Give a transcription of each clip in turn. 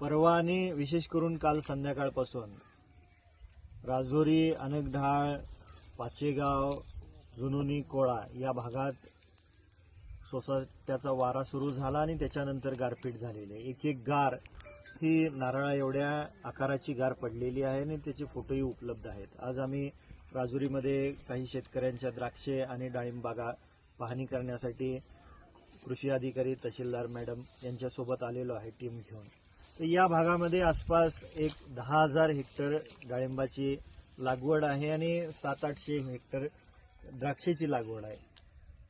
परवा आणि विशेष करून काल संध्याकाळपासून राजुरी, अनकढाळ, पाचेगाव, जुनोनी, कोळा या भागात सोसाट्याचा वारा सुरू झाला आणि त्याच्यानंतर गारपीट झालेली आहे। एक एक गार ही नारळा एवढ्या आकाराची गार पडलेली आहे आणि त्याचे फोटोही उपलब्ध आहेत। आज आम्ही राजुरीमध्ये काही शेतकऱ्यांच्या द्राक्षे आणि डाळिंब बागा पाहणी करण्यासाठी कृषी अधिकारी तहसीलदार मॅडम यांच्यासोबत आलेलो आहे टीम घेऊन। तर या भागामध्ये आसपास एक 10,000 हेक्टर डाळिंबाची लागवड आहे आणि 700-800 हेक्टर द्राक्षेची लागवड आहे।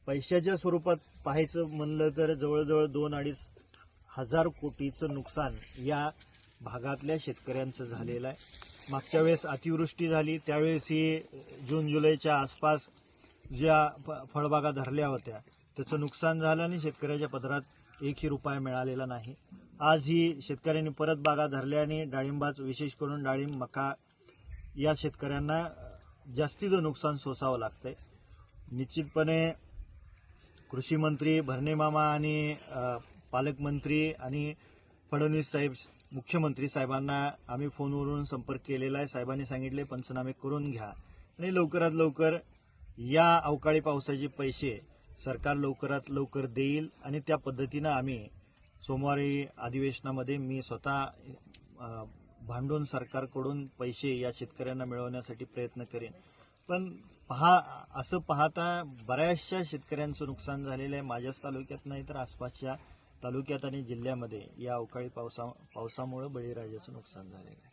पैशाच्या स्वरूपात पाहायचं म्हणलं तर जवळजवळ 2-2.5 हजार कोटीचं नुकसान या भागातल्या शेतकऱ्यांचं झालेलं आहे। मागच्या वेळेस अतिवृष्टी झाली त्यावेळेसही जून-जुलैच्या आसपास ज्या फळबागा धरल्या होत्या त्याचं नुकसान झालं आणि शेतकऱ्याच्या पदरात एकही रुपया मिळालेला नाही। आज ही शेतकऱ्यांनी परत बागा धरल्या आणि डाळिंबाच विशेष करून डाळिंब, मका या शेतकऱ्यांना जास्तीचं नुकसान सोसावं लागतंय। निश्चितपणे कृषी मंत्री भरणे मामा आणि पालकमंत्री आणि फडणवीस साहेब मुख्यमंत्री साहेबांना आम्ही फोनवरून संपर्क केलेला आहे। साहेबांनी सांगितले पंचनामे करून घ्या आणि लवकरात लवकर या अवकाळी पावसाचे पैसे सरकार लवकरात लवकर देईल आणि त्या पद्धतीनं आम्ही सोमवारी अधिवेशनामध्ये मी स्वतः भांडून सरकारकडून पैसे या शेतकऱ्यांना मिळवण्यासाठी प्रयत्न करेन। पण असं पाहता बऱ्याचशा शेतकऱ्यांचं नुकसान झालेलं आहे। माझ्याच तालुक्यात नाही तर आसपासच्या तालुक्यात आणि जिल्ह्यामध्ये या अवकाळी पावसामुळे बळीराजाचं नुकसान झालेलं आहे।